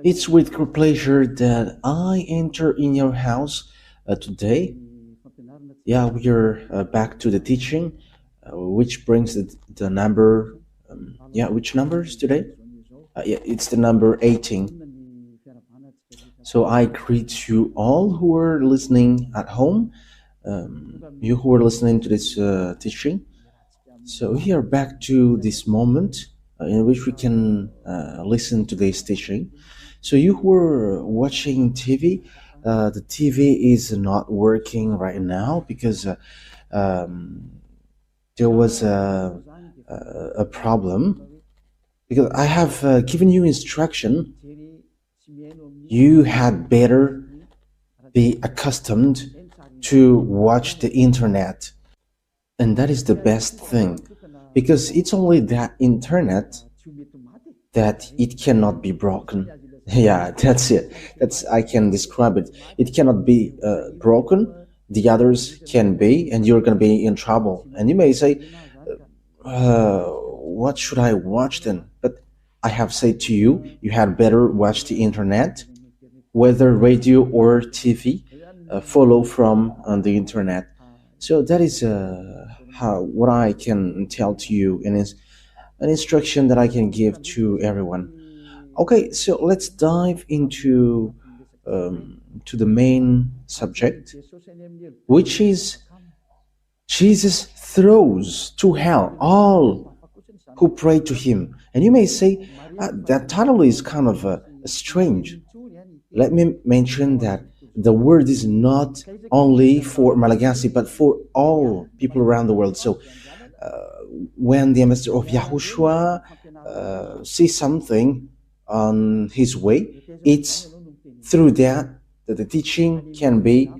It's with great pleasure that I enter in your house today. Yeah, we are back to the teaching, which brings the number. Yeah, which number is today? Yeah, it's the number 18. So I greet you all who are listening at home, you who are listening to this teaching. So we are back to this moment in which we can listen to this teaching. So you who are watching TV, the TV is not working right now because um, there was a problem. Because I have given you instruction, you had better be accustomed to watch the internet, and that is the best thing because it's only that internet that it cannot be broken. Yeah, that's it. That's I can describe it. It cannot be broken. The others can be, and you're gonna be in trouble. And you may say, "What should I watch then?" But I have said to you, you had better watch the internet, whether radio or TV. Follow from on the internet. So that is how what I can tell to you, and is an instruction that I can give to everyone. Okay, so let's dive into to the main subject, which is Jesus throws to hell all who pray to him. And you may say that title is kind of strange. Let me mention that the word is not only for Malagasy but for all people around the world. So when the ambassador of YAHOSHUAH sees something on his way, it's through that that the teaching can be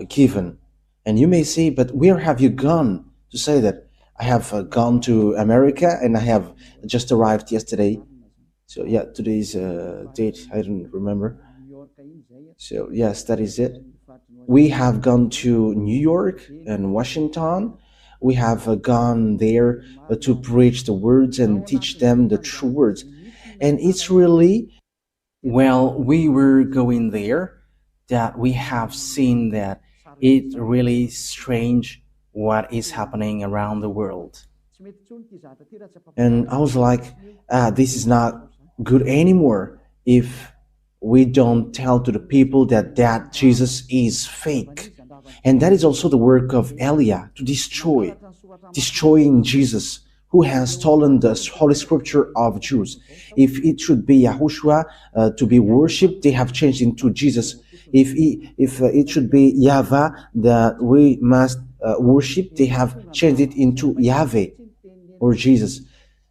given. And you may say, but where have you gone to say that? I have gone to America and I have just arrived yesterday. So yeah, today's date, I don't remember. So yes, that is it. We have gone to New York and Washington. We have gone there to preach the words and teach them the true words. And it's really, well, we were going there that we have seen that it's really strange what is happening around the world. And I was like, this is not good anymore if we don't tell to the people that Jesus is fake. And that is also the work of Eliah, to destroying Jesus, who has stolen the Holy Scripture of Jews. If it should be Yahushua to be worshipped, they have changed into Jesus. If it should be YAHVAH that we must worship, they have changed it into Yahweh or Jesus.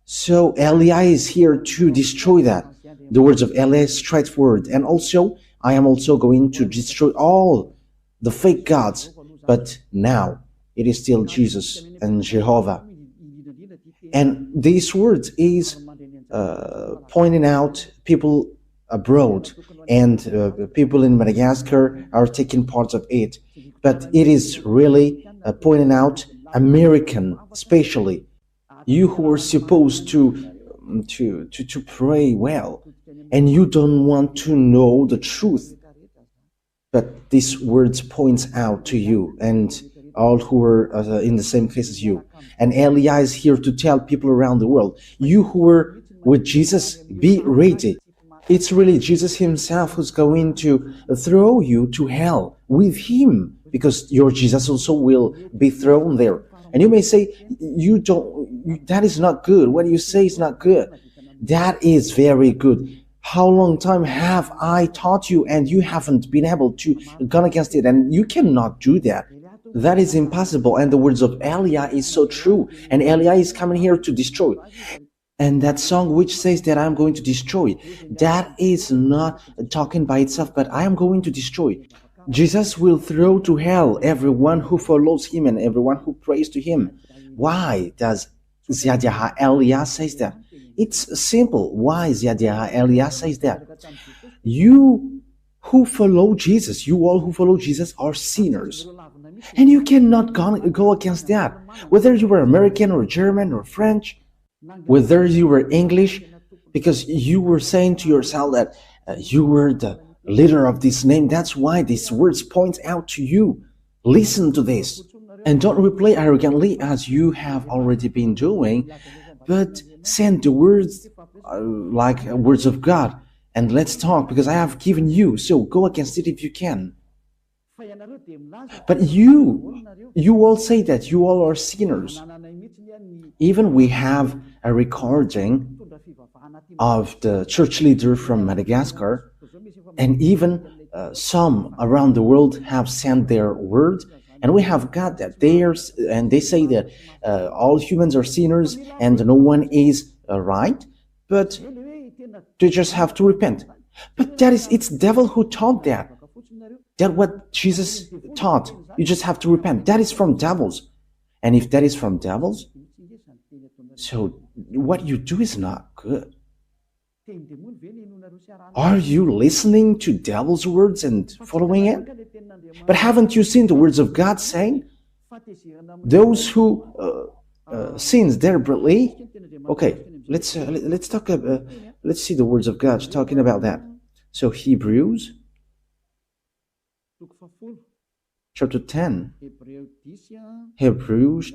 So Eliah is here to destroy that. The words of Eliah is straightforward. And also, I am also going to destroy all the fake gods. But now, it is still Jesus and Jehovah. And these words is pointing out people abroad, and people in Madagascar are taking part of it. But it is really pointing out American, especially you who are supposed to pray well, and you don't want to know the truth. But these words points out to you and all who are in the same case as you. And Eliah is here to tell people around the world, you who are with Jesus, be ready. It's really Jesus himself who's going to throw you to hell with him, because your Jesus also will be thrown there. And you may say, that is not good. What you say is not good. That is very good. How long time have I taught you and you haven't been able to go against it? And you cannot do that. That is impossible. And the words of Eliah is so true. And Eliah is coming here to destroy. And that song which says that I'm going to destroy, that is not talking by itself, but I am going to destroy. Jesus will throw to hell everyone who follows him and everyone who prays to him. Why does YAHVAH Eliah says that? It's simple. Why YAHVAH Eliah says that? You who follow Jesus, you all who follow Jesus are sinners. And you cannot go against that. Whether you were American or German or French, whether you were English, because you were saying to yourself that you were the leader of this name. That's why these words point out to you. Listen to this. And don't reply arrogantly as you have already been doing, but send the words like words of God. And let's talk, because I have given you. So go against it if you can. But you all say that you all are sinners. Even we have a recording of the church leader from Madagascar, and even some around the world have sent their word, and we have got that and they say that all humans are sinners and no one is right, but they just have to repent. But it's devil who taught that. That's what Jesus taught. You just have to repent. That is from devils. And if that is from devils, so what you do is not good. Are you listening to devil's words and following it? But haven't you seen the words of God saying, those who sins deliberately? Okay, let's talk. Let's see the words of God talking about that. So Hebrews chapter 10. Hebrews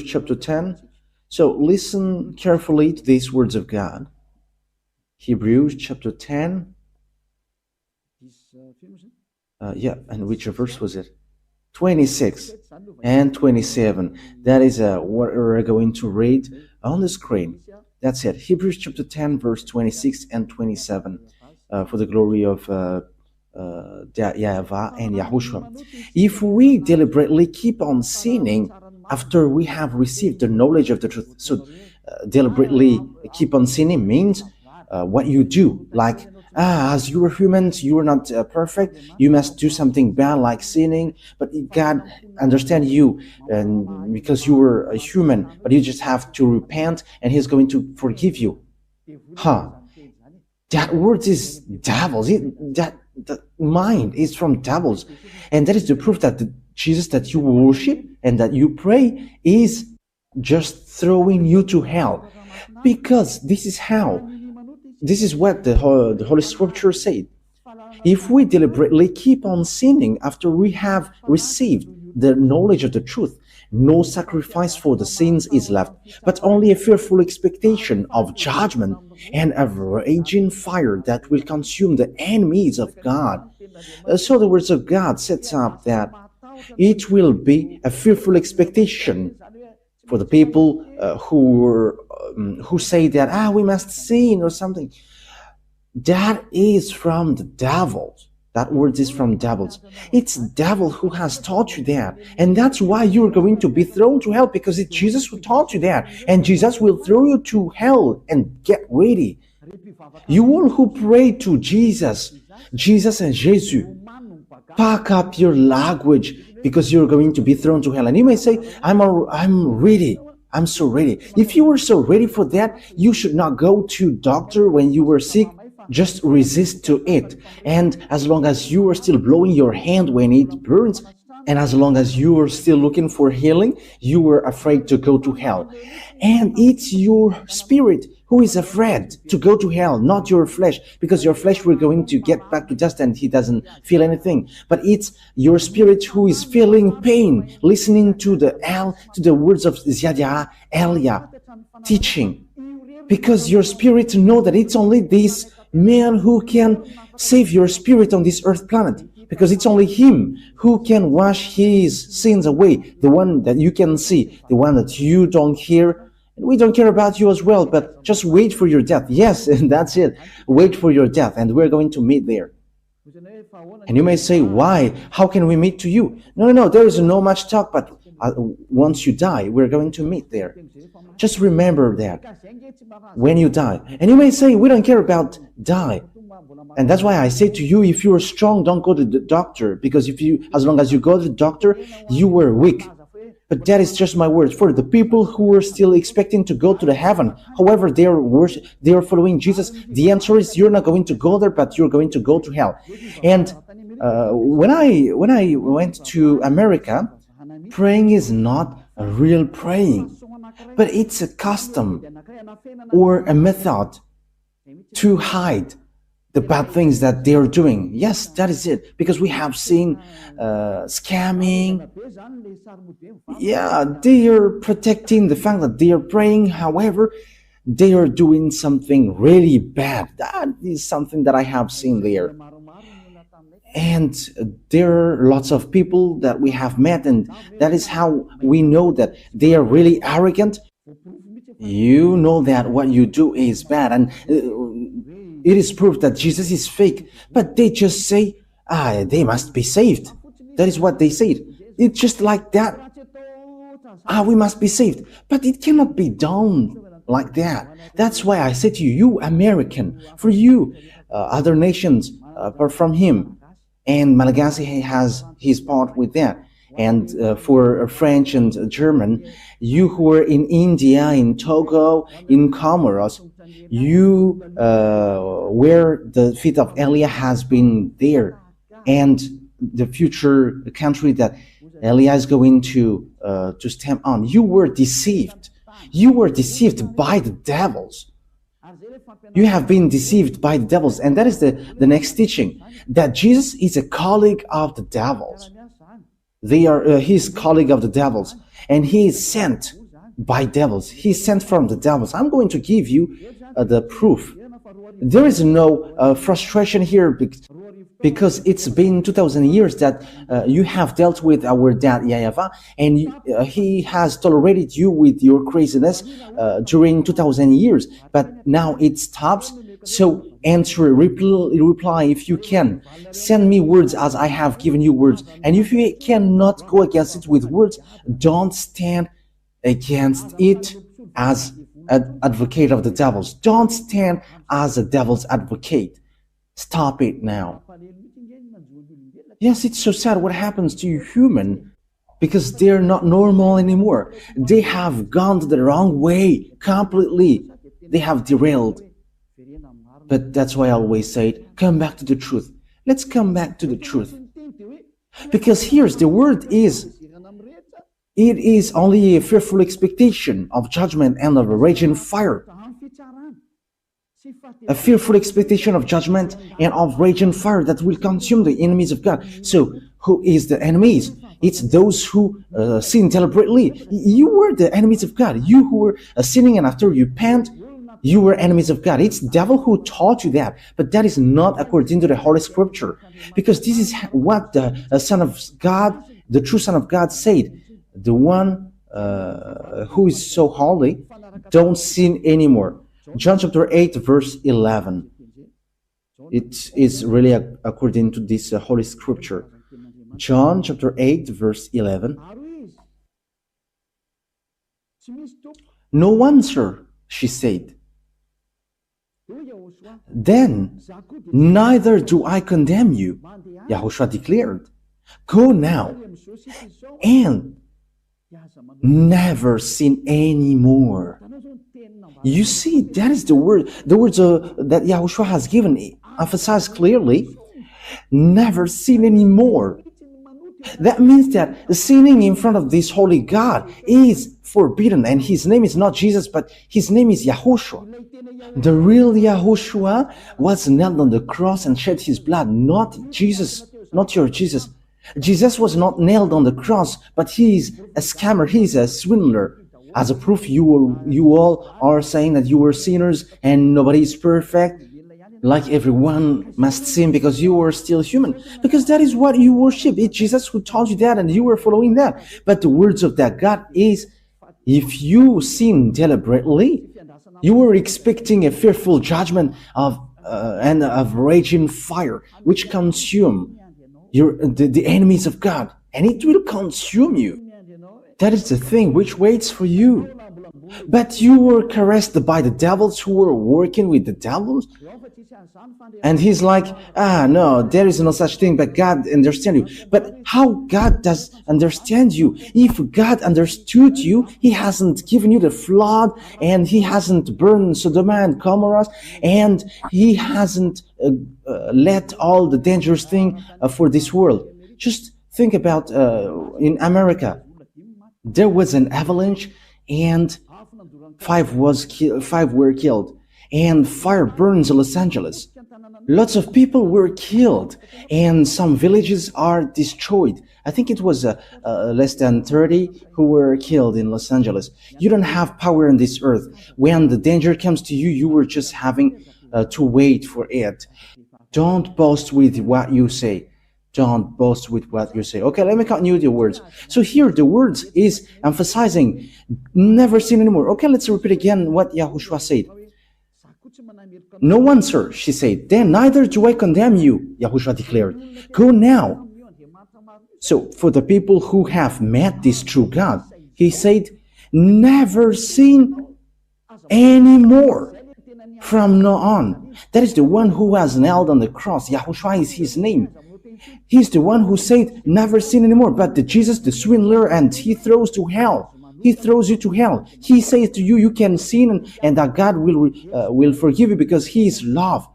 chapter 10. So listen carefully to these words of God. Hebrews chapter 10. And which verse was it? 26 and 27. That is what we're going to read on the screen. That's it. Hebrews chapter 10, verse 26 and 27. For the glory of YAHVAH and YAHOSHUAH. If we deliberately keep on sinning after we have received the knowledge of the truth, so deliberately keep on sinning means what you do, like as you are humans, you are not perfect, you must do something bad like sinning, but God understands you, and because you were a human, but you just have to repent and He's going to forgive you. That word is devils. That mind is from devils, and that is the proof that the Jesus that you worship and that you pray is just throwing you to hell, because this is what the Holy Scripture said. If we deliberately keep on sinning after we have received the knowledge of the truth, no sacrifice for the sins is left, but only a fearful expectation of judgment and a raging fire that will consume the enemies of God. So the words of God sets up that it will be a fearful expectation for the people who say that we must sin or something. That is from the devils. That word is from devils. It's devil who has taught you that, and that's why you're going to be thrown to hell, because it's Jesus who taught you that, and Jesus will throw you to hell. And get ready. You all who pray to Jesus and Jesus, pack up your language, because you're going to be thrown to hell. And you may say, I'm ready. I'm so ready. If you were so ready for that, you should not go to doctor when you were sick. Just resist to it. And as long as you are still blowing your hand when it burns, and as long as you are still looking for healing, you are afraid to go to hell. And it's your spirit who is afraid to go to hell, not your flesh, because your flesh we're going to get back to dust and he doesn't feel anything. But it's your spirit who is feeling pain, listening to the words of Yahya Elia teaching, because your spirit know that it's only this man who can save your spirit on this earth planet, because it's only him who can wash his sins away, the one that you can see, the one that you don't hear. We don't care about you as well, but just wait for your death. Yes, and that's it. Wait for your death, and we're going to meet there. And you may say, why? How can we meet to you? No, there is no much talk, but once you die, we're going to meet there. Just remember that when you die. And you may say, we don't care about die. And that's why I say to you, if you are strong, don't go to the doctor, because as long as you go to the doctor, you were weak. But that is just my word for the people who are still expecting to go to the heaven. However, they are following Jesus. The answer is you're not going to go there, but you're going to go to hell. And when I went to America, praying is not a real praying, but it's a custom or a method. to hide the bad things that they are doing. Yes, that is it. Because we have seen scamming. Yeah, they are protecting the fact that they are praying. However, they are doing something really bad. That is something that I have seen there. And there are lots of people that we have met, and that is how we know that they are really arrogant. You know that what you do is bad, and it is proof that Jesus is fake, but they just say, they must be saved. That is what they said. It's just like that. We must be saved. But it cannot be done like that. That's why I say to you, you American, for you, other nations apart from him, and Malagasy has his part with that. And for French and German, you who are in India, in Togo, in Comoros, you where the feet of Elia has been there, and the future country that Elia is going to stamp on. You were deceived. You were deceived by the devils. You have been deceived by the devils, and that is the next teaching, that Jesus is a colleague of the devils. They are his colleague of the devils, and he is sent by devils. He is sent from the devils. I'm going to give you the proof. There is no frustration here because it's been 2,000 years that you have dealt with our dad YAHVAH, and he has tolerated you with your craziness during 2,000 years. But now it stops. So answer, reply if you can. Send me words as I have given you words. And if you cannot go against it with words, don't stand against it as an advocate of the devils. Don't stand as a devil's advocate. Stop it now. Yes, it's so sad what happens to you human, because they're not normal anymore. They have gone the wrong way completely. They have derailed. But that's why I always say, come back to the truth. Let's come back to the truth. Because here's the word is, it is only a fearful expectation of judgment and of a raging fire. A fearful expectation of judgment and of raging fire that will consume the enemies of God. So, who is the enemies? It's those who sin deliberately. You were the enemies of God. You who were sinning, and after you repent, you were enemies of God. It's the devil who taught you that, but that is not according to the Holy Scripture, because this is what the Son of God, the true Son of God, said. The one who is so holy, don't sin anymore. John chapter 8, verse 11. It is really according to this Holy Scripture. John chapter 8, verse 11. No one, sir, she said. Then, neither do I condemn you, YAHOSHUAH declared. Go now and never sin anymore. You see, that is the word. The words that YAHOSHUAH has given emphasize clearly. Never sin anymore. That means that sinning in front of this holy God is forbidden, and his name is not Jesus, but his name is YAHOSHUAH. The real YAHOSHUAH was nailed on the cross and shed his blood, not Jesus, not your Jesus. Jesus was not nailed on the cross, but he is a scammer, he is a swindler. As a proof, you all are saying that you were sinners and nobody is perfect, like everyone must sin because you are still human, because that is what you worship. It's Jesus who taught you that, and you were following that. But the words of that God is, if you sin deliberately, you were expecting a fearful judgment and of raging fire, which consume the enemies of God, and it will consume you. That is the thing which waits for you. But you were caressed by the devils who were working with the devils. And he's like, no, there is no such thing, but God understands you. But how God does understand you? If God understood you, he hasn't given you the flood, and he hasn't burned Sodom and Gomorrah, and he hasn't let all the dangerous thing for this world. Just think about in America, there was an avalanche, and five were killed. and fire burns Los Angeles. Lots of people were killed, and some villages are destroyed. I think it was less than 30 who were killed in Los Angeles. You don't have power on this earth. When the danger comes to you, you were just having to wait for it. Don't boast with what you say. Don't boast with what you say. Okay, let me continue the words. So here the words is emphasizing never sin anymore. Okay, let's repeat again what Yahushua said. No one, sir, she said. Then neither do I condemn you, Yahushua declared. Go now. So for the people who have met this true God, he said, never sin anymore. From now on. That is the one who was nailed on the cross. Yahushua is his name. He's the one who said, never sin anymore. But the Jesus, the swindler, and he throws to hell. He throws you to hell. He says to you, you can sin and that God will forgive you because he is love.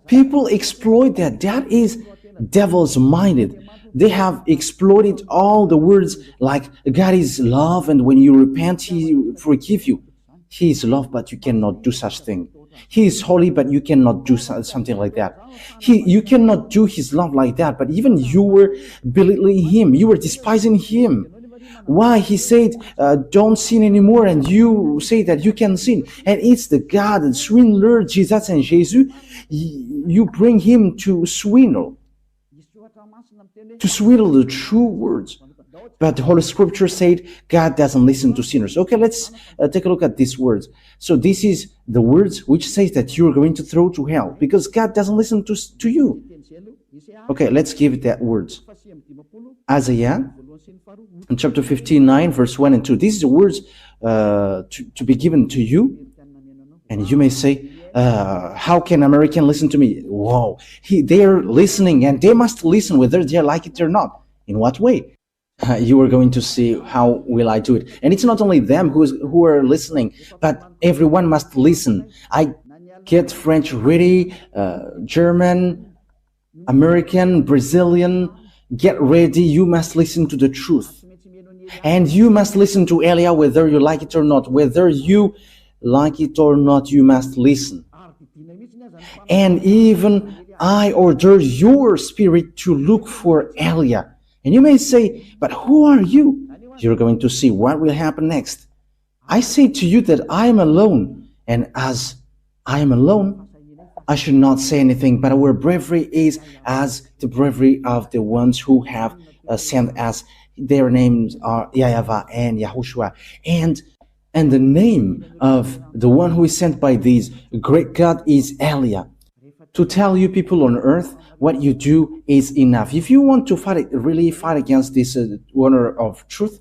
People exploit that. That is devil's minded. They have exploited all the words like God is love and when you repent, he forgive you. He is love, but you cannot do such thing. He is holy, but you cannot do something like that. You cannot do his love like that, but even you were belittling him. You were despising him. Why? He said, don't sin anymore, and you say that you can sin. And it's the God, the swindler, Jesus and Jesus, you bring him to swindle the true words. But the Holy Scripture said God doesn't listen to sinners. Okay, let's take a look at these words. So this is the words which says that you're going to throw to hell because God doesn't listen to you. Okay, let's give that words. Isaiah, in chapter 59, verse 1 and 2. These are the words to be given to you. And you may say, how can American listen to me? Whoa, they're listening and they must listen whether they like it or not. In what way? You are going to see how will I do it. And it's not only them who are listening, but everyone must listen. I get French ready, German, American, Brazilian, get ready. You must listen to the truth. And you must listen to Elia whether you like it or not. Whether you like it or not, you must listen. And even I order your spirit to look for Elia. And you may say, but who are you? You're going to see what will happen next. I say to you that I am alone, and as I am alone, I should not say anything, but our bravery is as the bravery of the ones who have sent us. Their names are YAHVAH and YAHOSHUAH. And the name of the one who is sent by this great God is Elia. To tell you people on earth, what you do is enough. If you want to really fight against this honor of truth,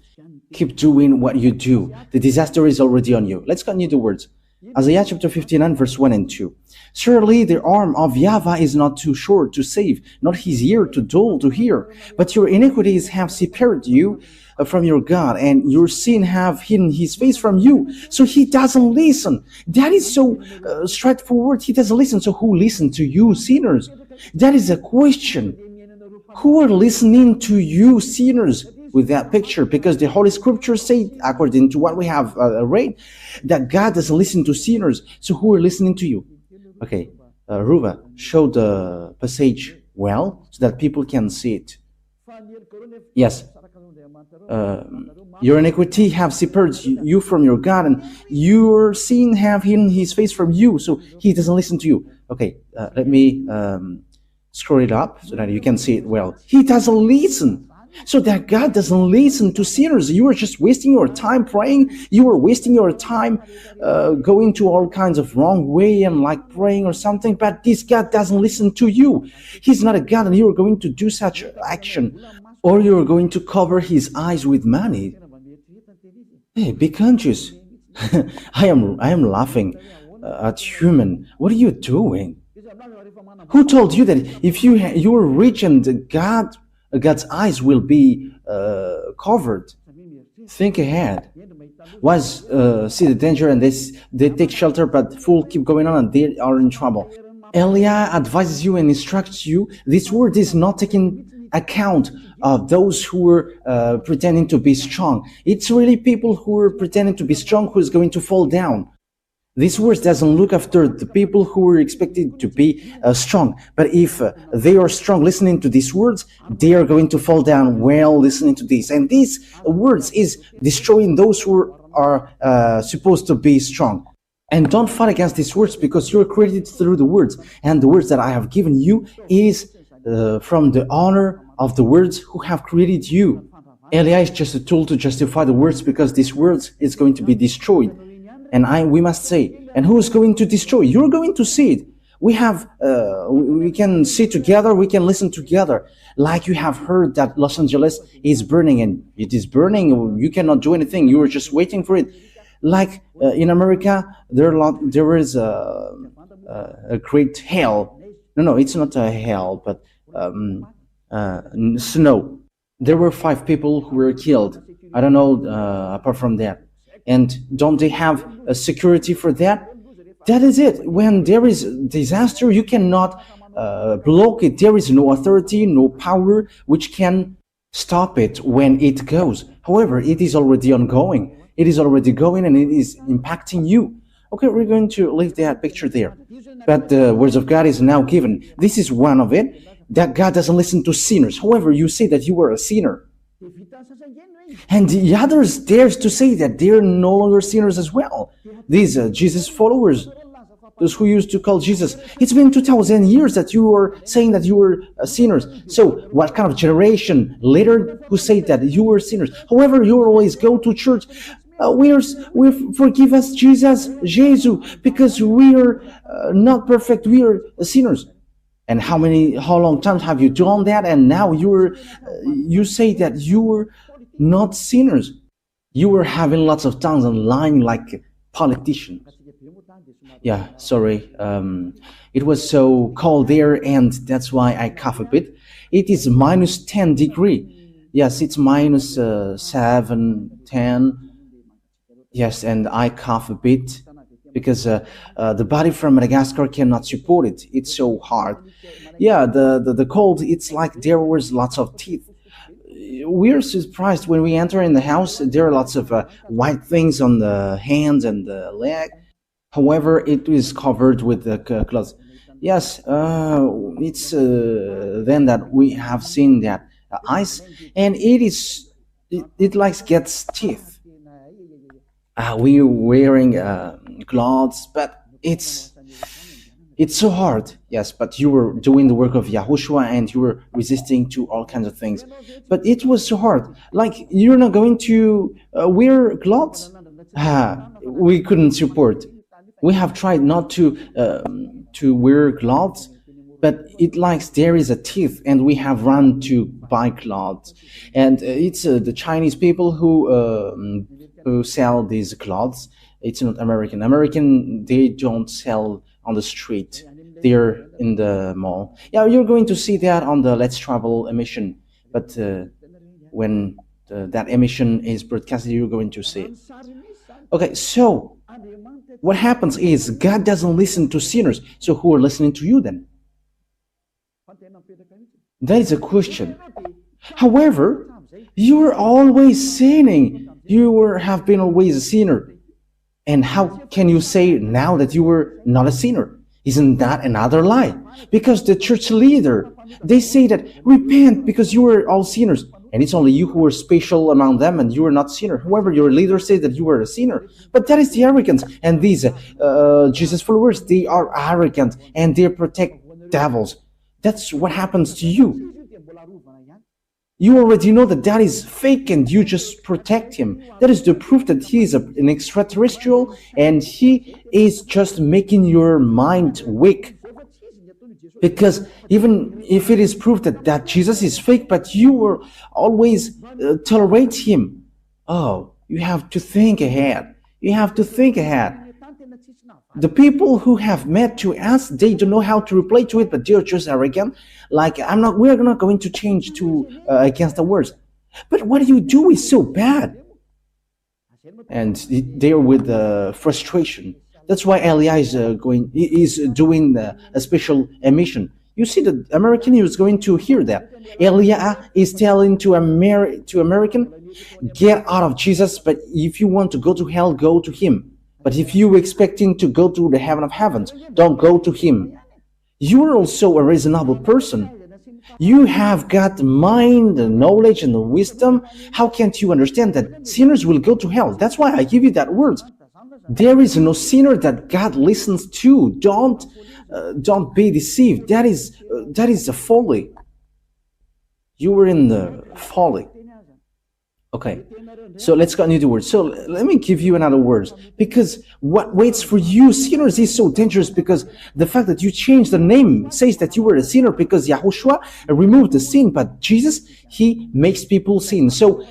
keep doing what you do. The disaster is already on you. Let's continue the words. Isaiah chapter 59, verse 1 and 2. Surely the arm of YAHVAH is not too short to save, not his ear too dull to hear. But your iniquities have separated you from your God, and your sin have hidden his face from you. So he doesn't listen. That is so straightforward. He doesn't listen. So who listens to you, sinners? That is a question. Who are listening to you, sinners, with that picture? Because the Holy Scripture say, according to what we have read, that God doesn't listen to sinners. So who are listening to you? Okay, Ruva, show the passage well so that people can see it. Yes. Your iniquity have separated you from your God, and your sin have hidden his face from you, so he doesn't listen to you. Okay, let me scroll it up so that you can see it well. He doesn't listen. So that God doesn't listen to sinners. You are just wasting your time praying. You are wasting your time going to all kinds of wrong way and like praying or something. But this God doesn't listen to you. He's not a God, and you are going to do such action. Or you are going to cover his eyes with money. Hey, be conscious. I am laughing at human. What are you doing? Who told you that if you are rich and God's eyes will be covered? Think ahead. See the danger, and they take shelter, but fool keep going on and they are in trouble. Elia advises you and instructs you. This word is not taking account of those who were pretending to be strong. It's really people who are pretending to be strong who is going to fall down. This words doesn't look after the people who are expected to be strong. But if they are strong listening to these words, they are going to fall down well listening to this. And these words is destroying those who are supposed to be strong. And don't fight against these words, because you're created through the words. And the words that I have given you is from the honor of the words who have created you. Elia is just a tool to justify the words, because these words is going to be destroyed. And we must say, and who is going to destroy? You're going to see it. We can see together, we can listen together. Like you have heard that Los Angeles is burning, and it is burning. You cannot do anything. You are just waiting for it. Like in America, there is a great hail. No, it's not a hail, but snow. There were 5 people who were killed. I don't know apart from that. And don't they have a security for that? That is it. When there is disaster, you cannot block it. There is no authority, no power which can stop it when it goes. However, it is already ongoing. It is already going, and it is impacting you. Okay, we're going to leave that picture there. But the words of God is now given. This is one of it, that God doesn't listen to sinners. However, you say that you are a sinner. And the others dares to say that they're no longer sinners as well. These Jesus followers, those who used to call Jesus, it's been 2,000 years that you were saying that you were sinners. So what kind of generation later who say that you were sinners? However, you always go to church. We forgive us, Jesus, because we are not perfect. We are sinners. And how long times have you done that? And now you say that you were not sinners. You were having lots of tongues and lying like politicians. Yeah, sorry. It was so cold there, and that's why I cough a bit. It is minus 10 degree. Yes, it's minus 7, 10. Yes, and I cough a bit because the body from Madagascar cannot support it. It's so hard. Yeah, the cold, it's like there was lots of teeth. We're surprised when we enter in the house. There are lots of white things on the hands and the leg. However, it is covered with the cloth. Yes, it's then that we have seen that ice, and it like gets teeth. We're wearing clothes, but it's so hard. Yes, but you were doing the work of YAHOSHUAH, and you were resisting to all kinds of things. But it was so hard. Like, you're not going to wear clothes? We couldn't support. We have tried not to wear clothes, but it likes there is a teeth, and we have run to buy clothes. And it's the Chinese people who sell these clothes. It's not American. American, they don't sell on the street. They're in the mall. Yeah, you're going to see that on the Let's Travel emission. But when that emission is broadcasted, you're going to see it. Okay, so what happens is God doesn't listen to sinners. So who are listening to you then? That is a question. However, you are always sinning. You have been always a sinner. And how can you say now that you were not a sinner? Isn't that another lie? Because the church leader, they say that repent because you were all sinners. And it's only you who are special among them, and you are not sinner. However, your leader says that you are a sinner. But that is the arrogance. And these Jesus followers, they are arrogant and they protect devils. That's what happens to you. You already know that that is fake, and you just protect him. That is the proof that he is an extraterrestrial, and he is just making your mind weak. Because even if it is proof that Jesus is fake, but you will always tolerate him. Oh, you have to think ahead. You have to think ahead. The people who have met to us, they don't know how to reply to it, but they're just arrogant. Like, we're not going to change to against the words. But what you do is so bad. And they're with frustration. That's why Elia is doing a special emission. You see, the American is going to hear that. Elia is telling to American, get out of Jesus, but if you want to go to hell, go to him. But if you expecting to go to the heaven of heavens, don't go to him. You are also a reasonable person. You have got mind and knowledge and wisdom. How can't you understand that sinners will go to hell? That's why I give you that words. There is no sinner that God listens to. Don't be deceived. That is a folly. You were in the folly. Okay, so let's continue the word. So let me give you another words. Because what waits for you, sinners, is so dangerous, because the fact that you changed the name says that you were a sinner, because Yahushua removed the sin, but Jesus, he makes people sin. So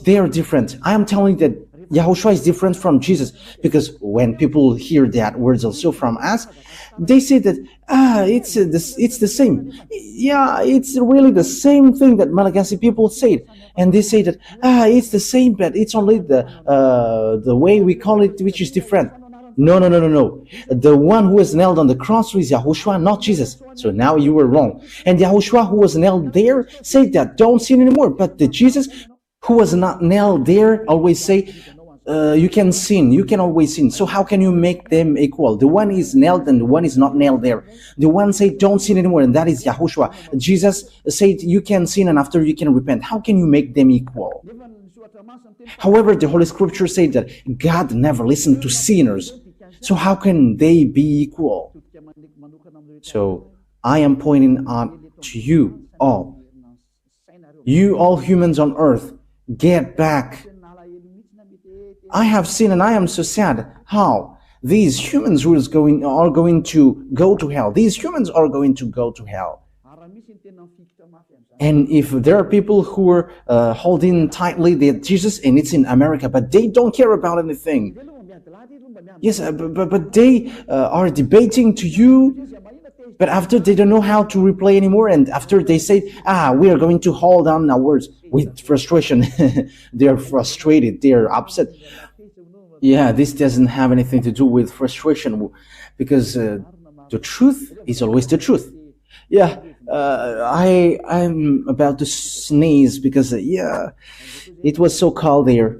they are different. I am telling you that Yahushua is different from Jesus, because when people hear that words also from us, they say that it's the same. Yeah, it's really the same thing that Malagasy people said, and they say that it's the same, but it's only the way we call it which is different. No. The one who was nailed on the cross is Yahushua, not Jesus. So now you were wrong. And Yahushua, who was nailed there, said that don't sin anymore. But the Jesus who was not nailed there always say, you can sin, you can always sin. So how can you make them equal? The one is nailed and the one is not nailed there. The one said don't sin anymore, and that is Yahushua. Jesus said you can sin and after you can repent. How can you make them equal? However, the Holy Scripture said that God never listened to sinners. So how can they be equal? So I am pointing out to you all humans on earth, get back. I have seen, and I am so sad how these humans who are going to go to hell. These humans are going to go to hell. And if there are people who are holding tightly that Jesus, and it's in America, but they don't care about anything. Yes, but they are debating to you, but after they don't know how to replay anymore, and after they say, we are going to hold on our words with frustration. They are frustrated, they are upset. Yeah, this doesn't have anything to do with frustration, because the truth is always the truth. Yeah, I'm about to sneeze because, it was so cold there.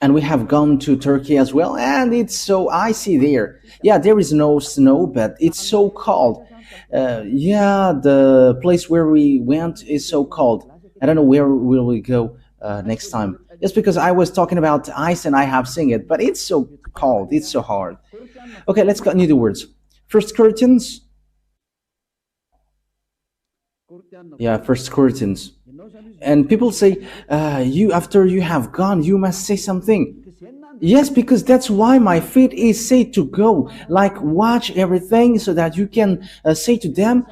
And we have gone to Turkey as well, and it's so icy there. Yeah, there is no snow, but it's so cold. The place where we went is so cold. I don't know where will we go next time. Just because I was talking about ice and I have seen it, but it's so cold, it's so hard. Okay, let's continue the words. First Corinthians. Yeah, First Corinthians. And people say, after you have gone, you must say something. Yes, because that's why my feet is said to go. Like, watch everything so that you can say to them,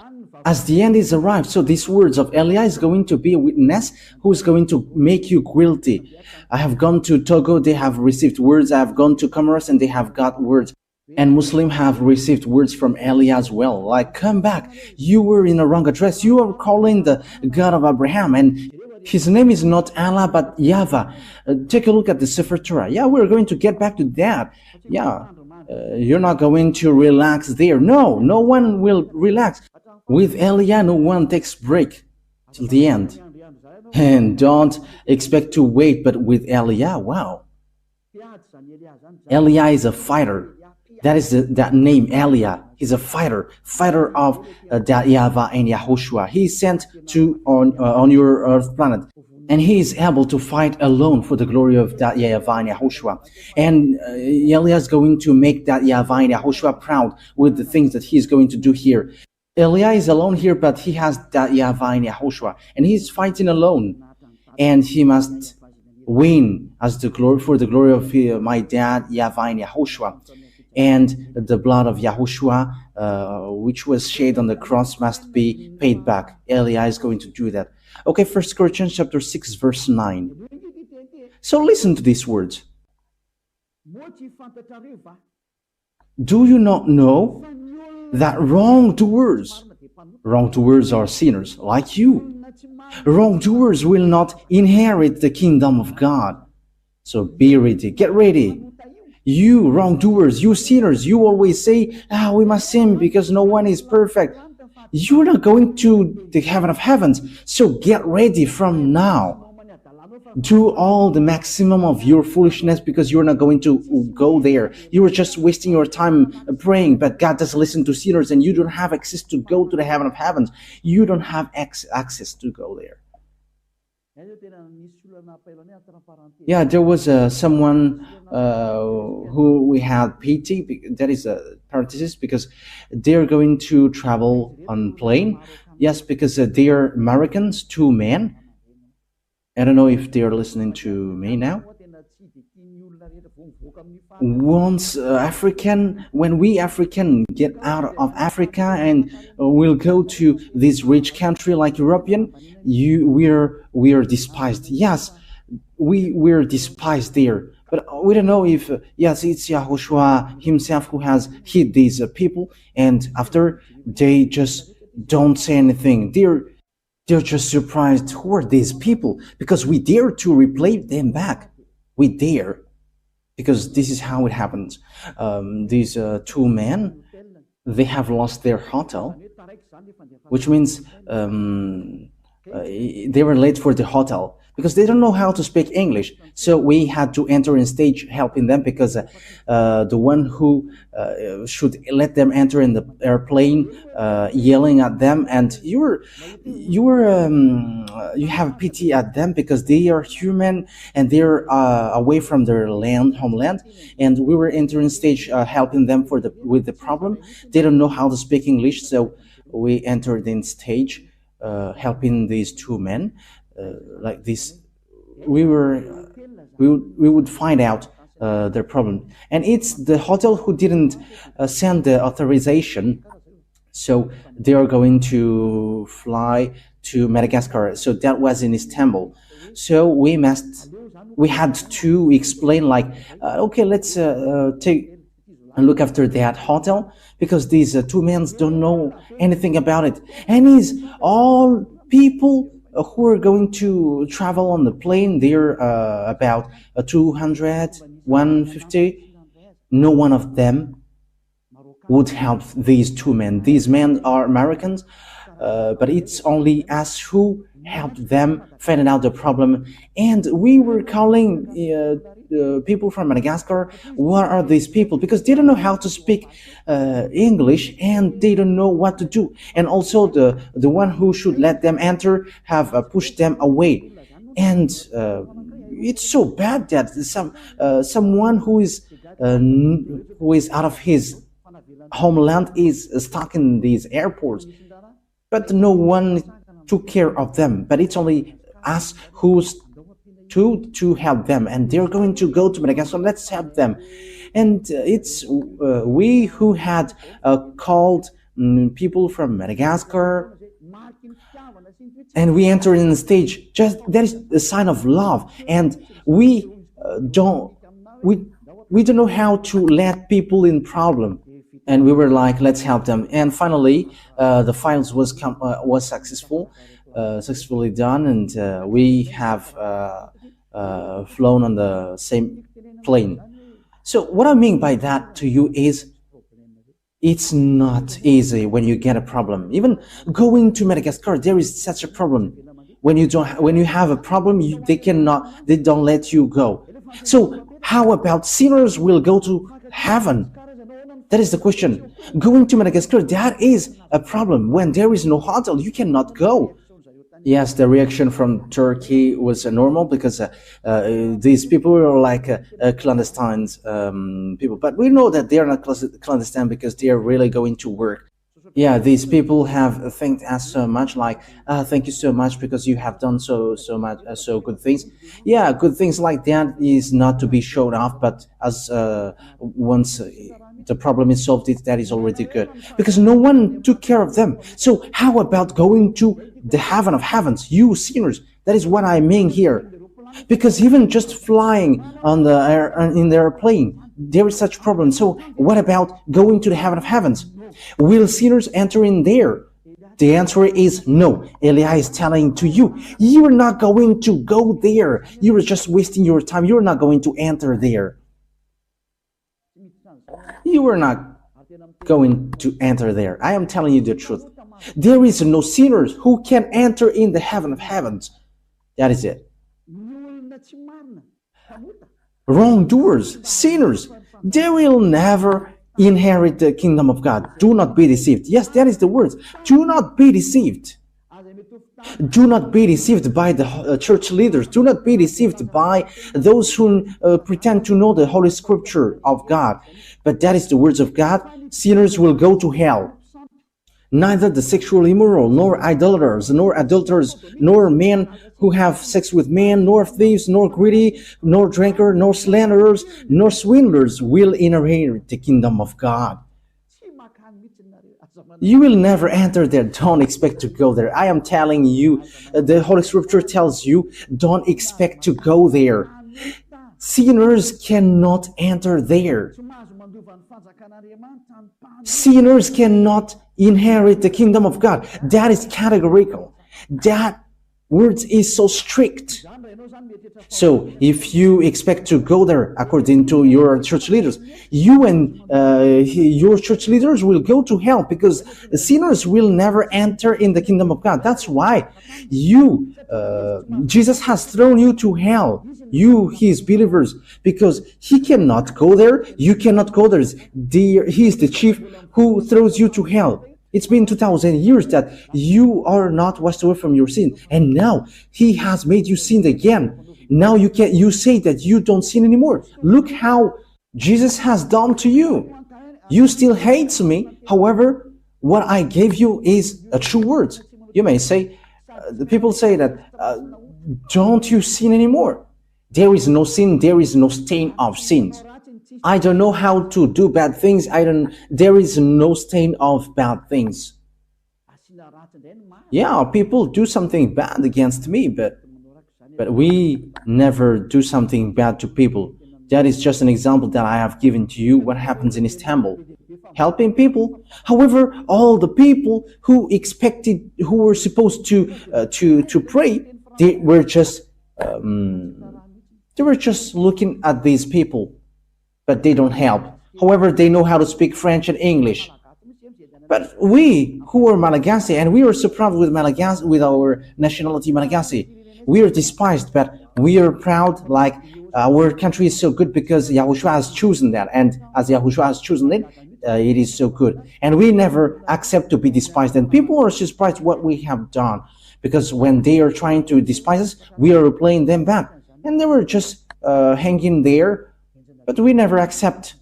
as the end is arrived. So these words of Elia is going to be a witness who is going to make you guilty. I have gone to Togo, they have received words. I have gone to Comoros and they have got words. And Muslims have received words from Elia as well. Like, come back, you were in a wrong address. You are calling the God of Abraham, and his name is not Allah but YAHVAH. Take a look at the Sefer Torah. Yeah, we're going to get back to that. Yeah, you're not going to relax there. No one will relax. With Elia, no one takes break till the end. And don't expect to wait, but with Elia, wow. Elia is a fighter. That is that name, Elia. He's a fighter of that YAHVAH and YAHOSHUAH. He is sent on your earth planet, and he is able to fight alone for the glory of that YAHVAH and YAHOSHUAH. And Elia is going to make that YAHVAH and YAHOSHUAH proud with the things that he is going to do here. Elia is alone here, but he has that YAHVAH and YAHOSHUAH, and he's fighting alone, and he must win as the glory for the glory of my dad YAHVAH and YAHOSHUAH. And the blood of Yahushua, which was shed on the cross, must be paid back. Elia is going to do that. Okay, 1 Corinthians chapter 6, verse 9. So listen to these words. Do you not know that wrongdoers are sinners like you? Wrongdoers will not inherit the kingdom of God. So be ready, get ready. You wrongdoers, you sinners, you always say, we must sin because no one is perfect. You're not going to the heaven of heavens, so get ready from now. do all the maximum of your foolishness because you're not going to go there. You are just wasting your time praying, but God doesn't listen to sinners, and you don't have access to go to the heaven of heavens. You don't have access to go there. Yeah, there was someone who we had pity. That is a parenthesis because they're going to travel on plane. Yes, because they're Americans, two men. I don't know if they're listening to me now. Once African, when we African get out of Africa and we'll go to this rich country like European, we're despised. Yes, we're despised there. But we don't know if yes, it's Yahushua himself who has hit these people, and after they just don't say anything. They're just surprised. Who are these people? Because we dare to replay them back. We dare. Because this is how it happens. These two men, they have lost their hotel, which means they were late for the hotel because they don't know how to speak English. So we had to enter in stage helping them because the one who should let them enter in the airplane yelling at them, and you have pity at them because they are human and they're away from their homeland, and we were entering stage helping them with the problem. They don't know how to speak English, so we entered in stage helping these two men like this. We would find out their problem, and it's the hotel who didn't send the authorization, so they are going to fly to Madagascar. So that was in Istanbul. So we had to explain like, okay, let's take and look after that hotel because these two men don't know anything about it, and it's all people who are going to travel on the plane. They're about 200, 150. No one of them would help these two men. These men are Americans, but it's only us who helped them find out the problem. And we were calling people from Madagascar. What are these people? Because they don't know how to speak English and they don't know what to do. And also the one who should let them enter have pushed them away. And it's so bad that someone who is out of his homeland is stuck in these airports, but no one took care of them. But it's only us who's to help them, and they're going to go to Madagascar. Let's help them. And it's we who had called people from Madagascar, and we enter in the stage. Just that is a sign of love, and we don't know how to let people in problem. And we were like, let's help them. And finally, the files was successfully done, and we have flown on the same plane. So what I mean by that to you is, it's not easy when you get a problem. Even going to Madagascar, there is such a problem. When you have a problem, they don't let you go. So how about sinners will go to heaven? That is the question. Going to Madagascar, that is a problem. When there is no hotel, you cannot go. Yes, the reaction from Turkey was normal because these people were like clandestine people. But we know that they are not clandestine because they are really going to work. Yeah, these people have thanked us so much, like, thank you so much because you have done so much, so good things. Yeah, good things like that is not to be showed off, but as once the problem is solved, that is already good because no one took care of them. So how about going to the heaven of heavens, you sinners? That is what I mean here. Because even just flying on in the airplane, there is such problem. So what about going to the heaven of heavens? Will sinners enter in there? The answer is no. Elia is telling to you, you are not going to go there. You are just wasting your time. You are not going to enter there. You are not going to enter there. I am telling you the truth. There is no sinners who can enter in the heaven of heavens. That is it. wrongdoers, sinners, they will never inherit the kingdom of God. Do not be deceived. Yes, that is the words. Do not be deceived. Do not be deceived by the church leaders. Do not be deceived by those who pretend to know the Holy Scripture of God. But that is the words of God. Sinners will go to hell. Neither the sexual immoral, nor idolaters, nor adulterers, nor men who have sex with men, nor thieves, nor greedy, nor drinker, nor slanderers, nor swindlers will inherit the kingdom of God. You will never enter there. Don't expect to go there. I am telling you, the Holy Scripture tells you, don't expect to go there. Sinners cannot enter there. Sinners cannot inherit the kingdom of God. That is categorical. That word is so strict. So if you expect to go there according to your church leaders, you and your church leaders will go to hell, because sinners will never enter in the kingdom of God. That's why Jesus has thrown you to hell, you, his believers, because he cannot go there. You cannot go there. He is the chief who throws you to hell. It's been 2,000 years that you are not washed away from your sin, and now he has made you sin again. Now you say that you don't sin anymore. Look how Jesus has done to you. You still hate me. However, what I gave you is a true word. You may say, the people say that, don't you sin anymore? There is no sin. There is no stain of sins. I don't know how to do bad things. There is no stain of bad things. Yeah, people do something bad against me, but we never do something bad to people. That is just an example that I have given to you, what happens in Istanbul. Helping people. However, all the people who were supposed to pray, they were just looking at these people, but they don't help. However, they know how to speak French and English. But we who are Malagasy, and we are so proud with Malagasy, with our nationality Malagasy, we are despised, but we are proud, like our country is so good because YAHOSHUAH has chosen that, and as YAHOSHUAH has chosen it, it is so good. And we never accept to be despised, and people are surprised what we have done, because when they are trying to despise us, we are replaying them back, and they were just hanging there, but we never accept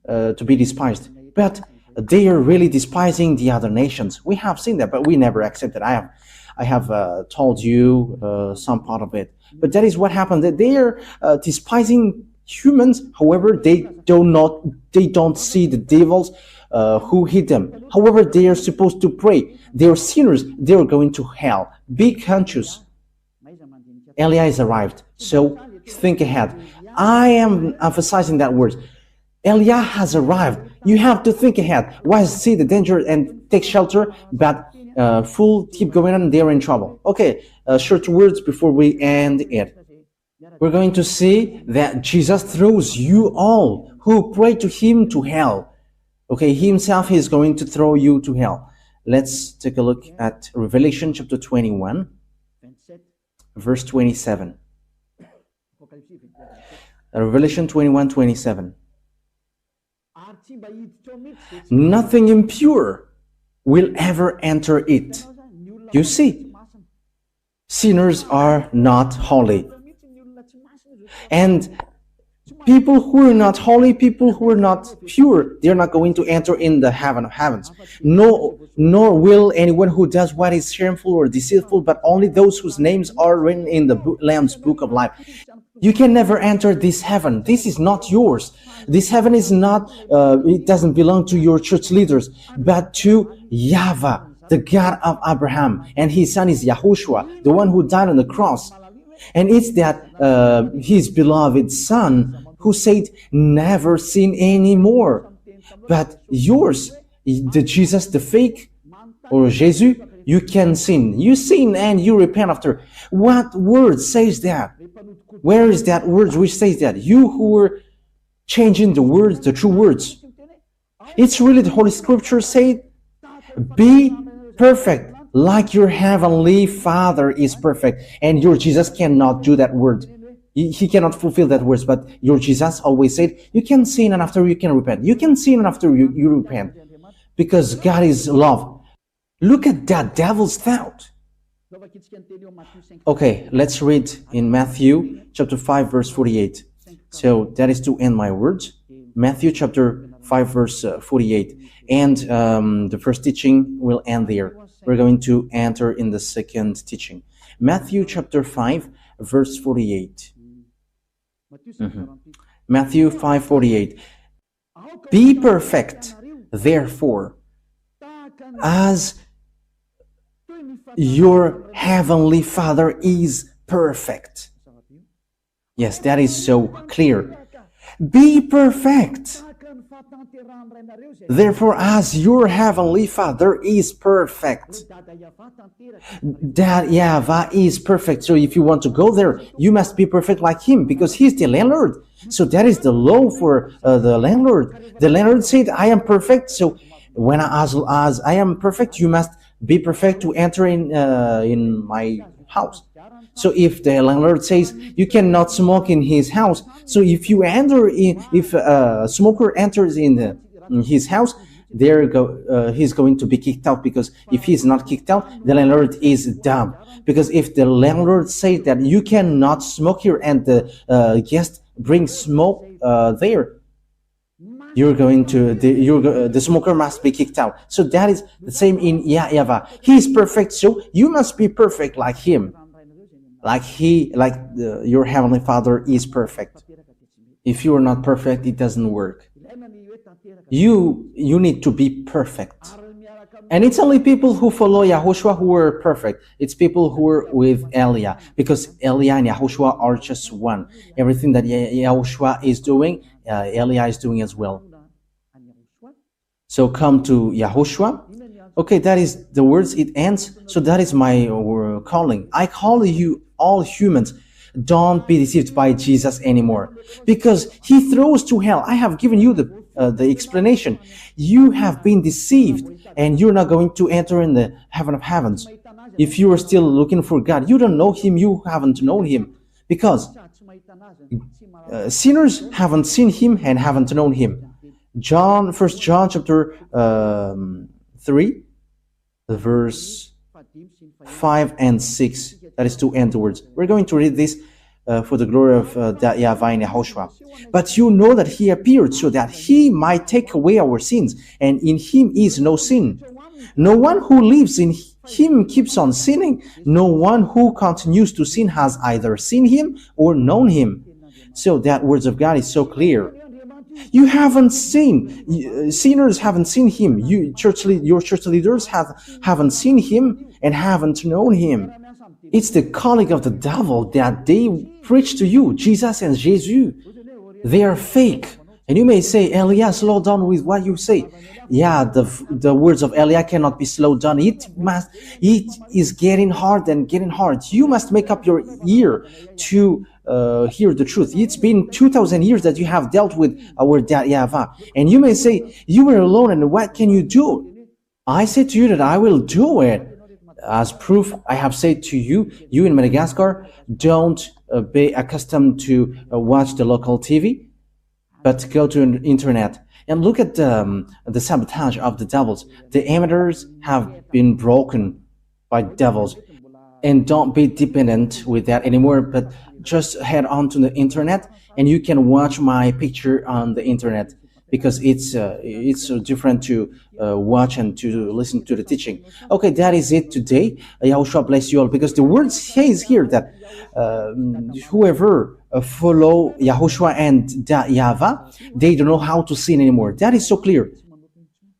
to be despised. But they are really despising the other nations. We have seen that, but we never accept it. I have told you some part of it, but that is what happened. They are despising humans. However, they don't see the devils who hit them. However, they are supposed to pray. They are sinners. They are going to hell. Be conscious. Elia is arrived, so think ahead. I am emphasizing that word. Elia has arrived. You have to think ahead. Why see the danger and take shelter, but keep going on, they're in trouble. Okay, short words before we end it. We're going to see that Jesus throws you all who pray to him to hell. Okay, he himself is going to throw you to hell. Let's take a look at Revelation chapter 21, verse 27. Revelation 21:27. Nothing impure will ever enter it. You see, sinners are not holy. And people who are not holy, people who are not pure, they're not going to enter in the heaven of heavens. Nor will anyone who does what is shameful or deceitful, but only those whose names are written in the Lamb's book of life. You can never enter this heaven. This is not yours. This heaven is not, it doesn't belong to your church leaders, but to YAHVAH, the God of Abraham. And his son is YAHOSHUAH, the one who died on the cross. And it's that his beloved son who said, never sin anymore. But yours, the Jesus, the fake, or Jesus, you can sin. You sin and you repent after. What word says that? Where is that word which says that? You who were changing the words, the true words. It's really the Holy Scripture say, be perfect like your heavenly Father is perfect. And your Jesus cannot do that word. He cannot fulfill that words, but your Jesus always said, you can sin and after you can repent. You can sin and after you repent. Because God is love. Look at that devil's thought. Okay, let's read in Matthew chapter 5 verse 48. So that is to end my words. Matthew chapter 5 verse 48. And the first teaching will end there. We're going to enter in the second teaching. Matthew chapter 5 verse 48. Matthew 5:48. Be perfect, therefore, as your heavenly Father is perfect. Yes, that is so clear. Be perfect. Therefore, as your heavenly Father is perfect. That YAHVAH is perfect. So if you want to go there, you must be perfect like him, because he's the landlord. So that is the law for the landlord. The landlord said, I am perfect. So when as I am perfect, you must be perfect to enter in my house. So if the landlord says you cannot smoke in his house, so if you enter in, if a smoker enters in his house, he's going to be kicked out, because if he's not kicked out, the landlord is dumb. Because if the landlord says that you cannot smoke here and the guest brings smoke there, the smoker must be kicked out. So that is the same in YAHVAH. He is perfect, so you must be perfect like him, your heavenly Father is perfect. If you are not perfect, it doesn't work. You need to be perfect. And it's only people who follow YAHOSHUAH who are perfect. It's people who are with Elia, because Elia and YAHOSHUAH are just one. Everything that YAHOSHUAH is doing, Elia is doing as well. So come to YAHOSHUAH. Okay, that is the words, it ends. So that is my calling. I call you all humans. Don't be deceived by Jesus anymore, because he throws to hell. I have given you the explanation. You have been deceived, and you're not going to enter in the heaven of heavens. If you are still looking for God, you don't know him, you haven't known him, because sinners haven't seen him and haven't known him. 1 John chapter 3 verse 5 and 6. That is to end the words. We're going to read this for the glory of YAHVAH and YAHOSHUAH. But you know that he appeared so that he might take away our sins, and in him is no sin. No one who lives in him keeps on sinning. No one who continues to sin has either seen him or known him. So that words of God is so clear. You haven't seen, sinners haven't seen him. Your church leaders haven't seen him and haven't known him. It's the calling of the devil that they preach to you, Jesus and Jesus. They are fake. And you may say, Elia, slow down with what you say. Yeah, the words of Elia cannot be slowed down. It is getting hard and getting hard. You must make up your ear to hear the truth. It's been 2,000 years that you have dealt with our dad YAHVAH. And you may say, you were alone, and what can you do? I say to you that I will do it. As proof, I have said to you, you in Madagascar, don't be accustomed to watch the local TV, but go to the internet and look at the sabotage of the devils. The amateurs have been broken by devils, and don't be dependent with that anymore, but just head on to the internet and you can watch my picture on the internet, because it's so different to watch and to listen to the teaching. Okay, that is it today. YAHOSHUAH bless you all, because the word says here that whoever follow YAHOSHUAH and YAHVAH, they don't know how to sin anymore. That is so clear.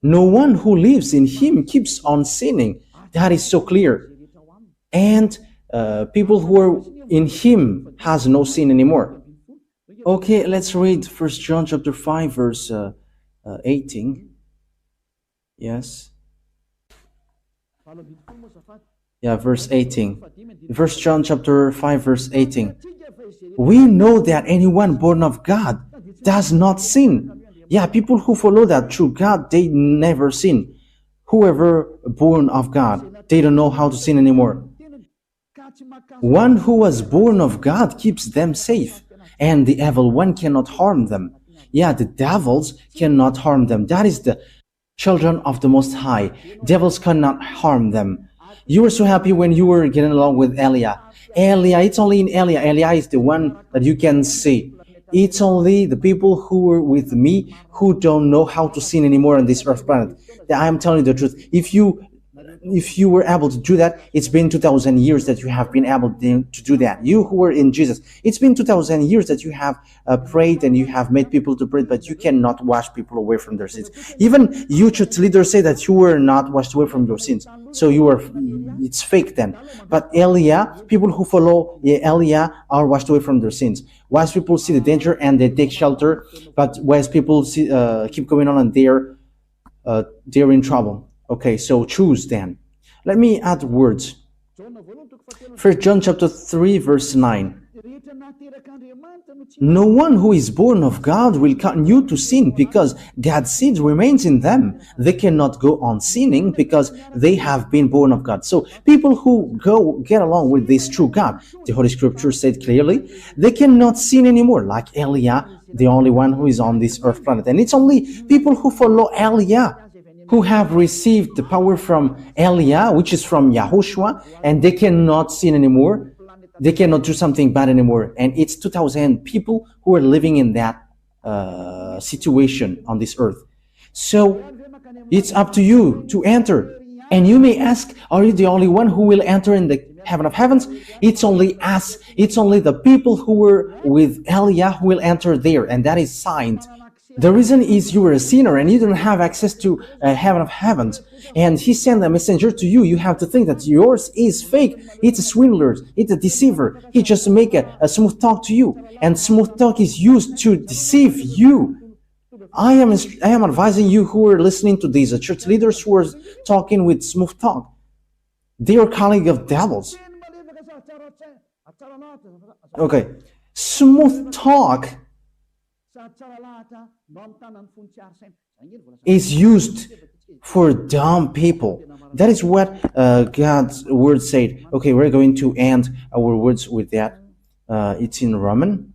No one who lives in him keeps on sinning. That is so clear. And people who are in him has no sin anymore. Okay, let's read 1 John chapter 5 verse 18. Yes. Yeah, verse 18. 1 John chapter 5 verse 18. We know that anyone born of God does not sin. Yeah, people who follow that through God, they never sin. Whoever born of God, they don't know how to sin anymore. One who was born of God keeps them safe, and the evil one cannot harm them. Yeah, the devils cannot harm them. That is the children of the Most High. Devils cannot harm them. You were so happy when you were getting along with Elia. Elia, it's only in Elia. Elia is the one that you can see. It's only the people who were with me who don't know how to sin anymore on this earth planet. I am telling you the truth. If you were able to do that, it's been 2,000 years that you have been able to do that. You who were in Jesus, it's been 2,000 years that you have prayed and you have made people to pray, but you cannot wash people away from their sins. Even you church leaders say that you were not washed away from your sins. So it's fake then. But Elia, people who follow Elia are washed away from their sins. Wise people see the danger and they take shelter, but wise people keep going on and they're in trouble. Okay, so choose then. Let me add words. 1 John chapter 3, verse 9. No one who is born of God will continue to sin because God's seed remains in them. They cannot go on sinning because they have been born of God. So people who get along with this true God, the Holy Scripture said clearly, they cannot sin anymore, like Elia, the only one who is on this earth planet. And it's only people who follow Elia who have received the power from Elia, which is from YAHOSHUAH, and they cannot sin anymore. They cannot do something bad anymore. And it's 2,000 people who are living in that situation on this earth. So it's up to you to enter. And you may ask, are you the only one who will enter in the heaven of heavens? It's only us. It's only the people who were with Elia who will enter there. And that is signed. The reason is you were a sinner and you don't have access to heaven of heavens. And he sent a messenger to you. You have to think that yours is fake. It's a swindler. It's a deceiver. He just make a smooth talk to you. And smooth talk is used to deceive you. I am advising you who are listening to these church leaders who are talking with smooth talk. They are calling of devils. Okay. Smooth talk is used for dumb people. That is what God's word said. Okay, we're going to end our words with that. It's in Roman.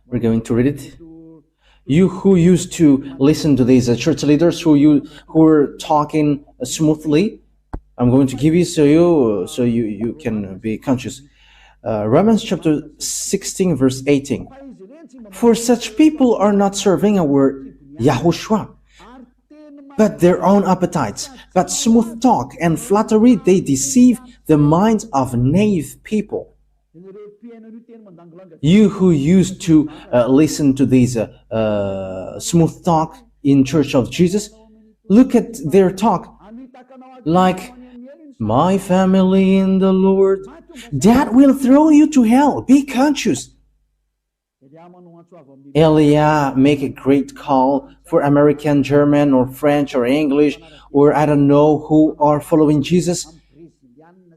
We're going to read it. You who used to listen to these church leaders who are talking smoothly, I'm going to give you so you can be conscious. Romans chapter 16 verse 18. For such people are not serving our YAHOSHUAH, but their own appetites. But smooth talk and flattery, they deceive the minds of naive people. You who used to listen to these smooth talk in Church of Jesus, look at their talk like, my family in the Lord. That will throw you to hell. Be conscious. Elia make a great call for American, German, or French, or English, or I don't know who are following Jesus,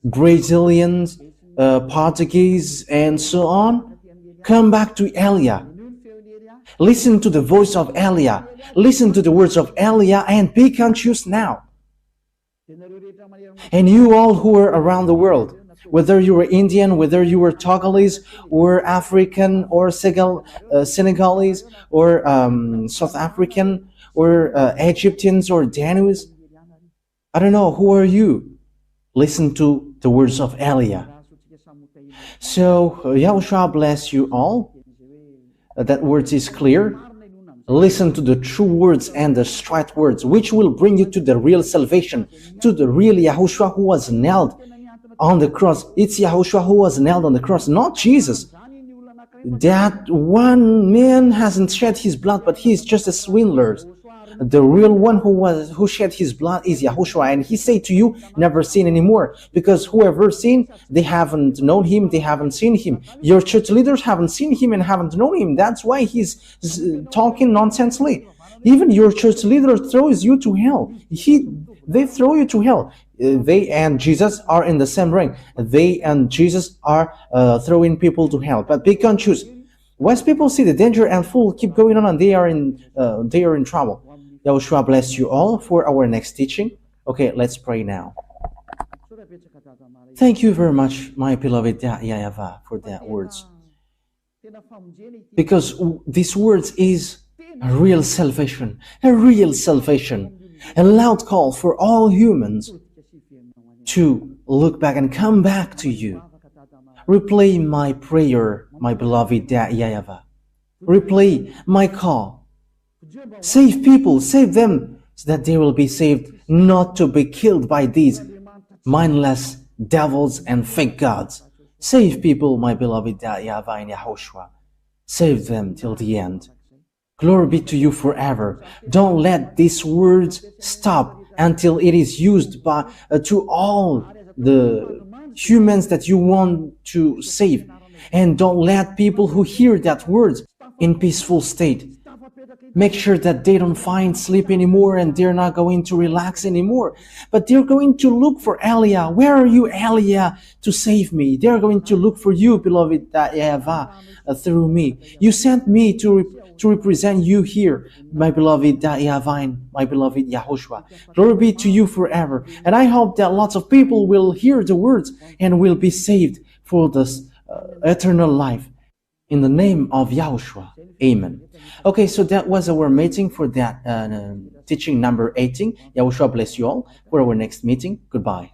Brazilians, Portuguese, and so on. Come back to Elia. Listen to the voice of Elia. Listen to the words of Elia and be conscious now. And you all who are around the world, whether you were Indian, whether you were Togolese, or African, or Senegalese, or South African, or Egyptians, or Danuis, I don't know, who are you? Listen to the words of Elia. So, YAHOSHUAH bless you all. That words is clear. Listen to the true words and the straight words, which will bring you to the real salvation, to the real YAHOSHUAH who was nailed on the cross. It's YAHOSHUAH who was nailed on the cross, not Jesus. That one man hasn't shed his blood, but he is just a swindler. The real one who shed his blood is YAHOSHUAH, and he said to you, never sin anymore, because whoever sinned, they haven't known him, they haven't seen him. Your church leaders haven't seen him and haven't known him. That's why he's talking nonsensely. Even your church leader throws you to hell. They throw you to hell. They and Jesus are in the same ring. They and Jesus are throwing people to hell. But be conscious. Wise people see the danger and fool keep going on, and they are in trouble. YAHOSHUAH bless you all for our next teaching. Okay, let's pray now. Thank you very much, my beloved YAHVAH, for that words. Because these words is a real salvation, a loud call for all humans to look back and come back to you. Replay my prayer, my beloved YAHVAH. Replay my call. Save people, save them, so that they will be saved, not to be killed by these mindless devils and fake gods. Save people, my beloved YAHVAH and YAHOSHUAH. Save them till the end. Glory be to you forever. Don't let these words stop until it is used by to all the humans that you want to save. And don't let people who hear that words in peaceful state. Make sure that they don't find sleep anymore and they're not going to relax anymore. But they're going to look for Elia. Where are you, Elia, to save me? They're going to look for you, beloved YAHVAH, through me. You sent me to represent you here, my beloved YAHVAH and my beloved YAHOSHUAH. Glory be to you forever. And I hope that lots of people will hear the words and will be saved for this eternal life. In the name of YAHOSHUAH. Amen. Okay, so that was our meeting for that teaching number 18. YAHOSHUAH bless you all for our next meeting. Goodbye.